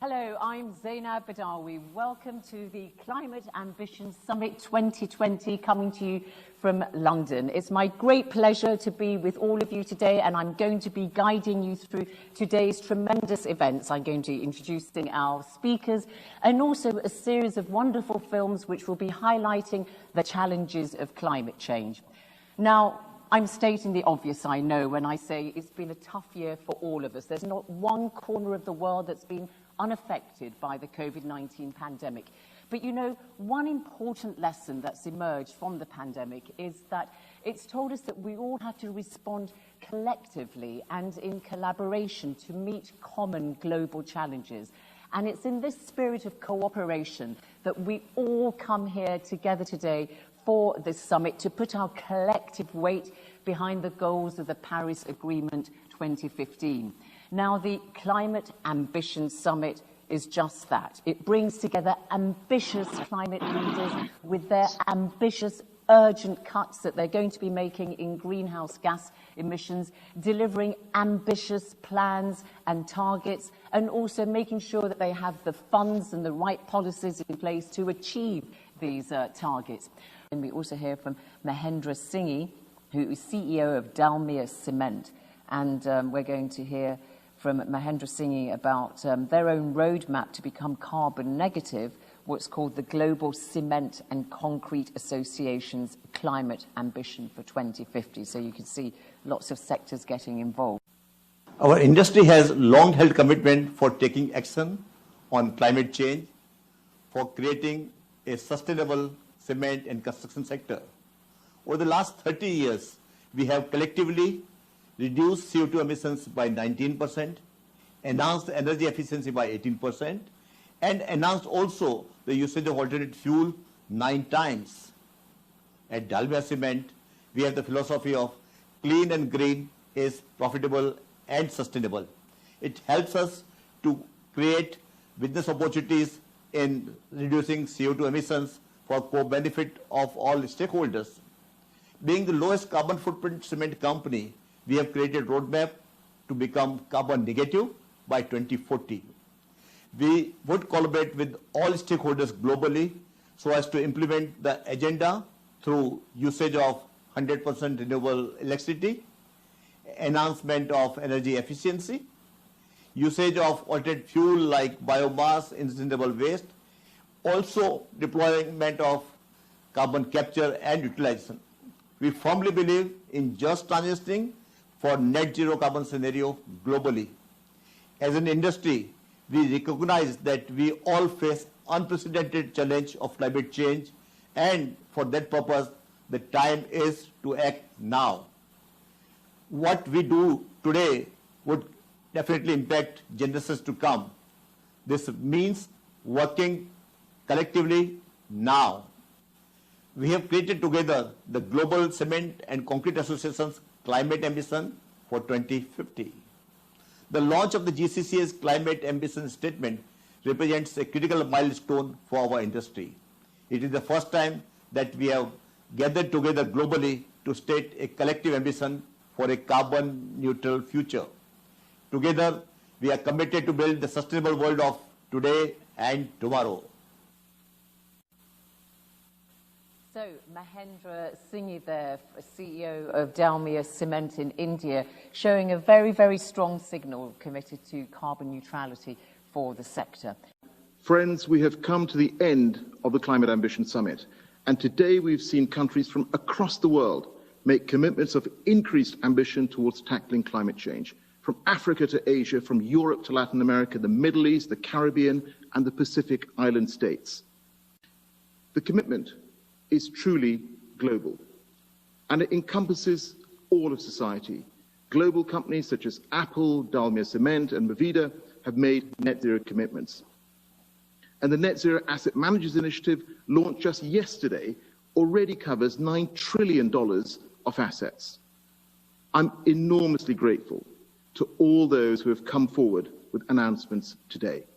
Hello, I'm Zainab Badawi. Welcome to the Climate Ambition Summit 2020, coming to you from London. It's my great pleasure to be with all of you today, and I'm going to be guiding you through today's tremendous events. I'm going to be introducing our speakers and also a series of wonderful films which will be highlighting the challenges of climate change. Now, I'm stating the obvious, I know, when I say it's been a tough year for all of us. There's not one corner of the world that's been unaffected by the COVID-19 pandemic. But you know, one important lesson that's emerged from the pandemic is that it's told us that we all have to respond collectively and in collaboration to meet common global challenges. And it's in this spirit of cooperation that we all come here together today for this summit to put our collective weight behind the goals of the Paris Agreement 2015. Now, the Climate Ambition Summit is just that. It brings together ambitious climate leaders with their ambitious, urgent cuts that they're going to be making in greenhouse gas emissions, delivering ambitious plans and targets, and also making sure that they have the funds and the right policies in place to achieve these targets. And we also hear from Mahendra Singhi, who is CEO of Dalmia Cement. And we're going to hear from Mahendra Singhi about their own roadmap to become carbon negative, what's called the Global Cement and Concrete Association's Climate Ambition for 2050. So you can see lots of sectors getting involved. Our industry has long held commitment for taking action on climate change, for creating a sustainable cement and construction sector. Over the last 30 years, we have collectively reduced CO2 emissions by 19%, enhanced energy efficiency by 18%, and enhanced also the usage of alternate fuel 9 times. At Dalmia Cement, we have the philosophy of clean and green is profitable and sustainable. It helps us to create business opportunities in reducing CO2 emissions for co-benefit of all stakeholders. Being the lowest carbon footprint cement company, we have created a roadmap to become carbon negative by 2040. We would collaborate with all stakeholders globally so as to implement the agenda through usage of 100% renewable electricity, enhancement of energy efficiency, usage of alternate fuel like biomass, incinerable waste, also deployment of carbon capture and utilization. We firmly believe in just transitioning for net zero carbon scenario globally. As an industry, we recognize that we all face unprecedented challenge of climate change, and for that purpose, the time is to act now. What we do today would definitely impact generations to come. This means working collectively now. We have created together the Global Cement and Concrete Association's Climate Ambition for 2050. The launch of the GCCA's Climate Ambition Statement represents a critical milestone for our industry. It is the first time that we have gathered together globally to state a collective ambition for a carbon neutral future. Together, we are committed to build the sustainable world of today and tomorrow. So, Mahendra Singhi there, CEO of Dalmia Cement in India, showing a very, very strong signal committed to carbon neutrality for the sector. Friends, we have come to the end of the Climate Ambition Summit, and today we've seen countries from across the world make commitments of increased ambition towards tackling climate change. From Africa to Asia, from Europe to Latin America, the Middle East, the Caribbean, and the Pacific Island states. The commitment is truly global, and it encompasses all of society. Global companies such as Apple, Dalmia Cement, and Movida have made net zero commitments. And the Net Zero Asset Managers Initiative, launched just yesterday, already covers $9 trillion of assets. I'm enormously grateful to all those who have come forward with announcements today.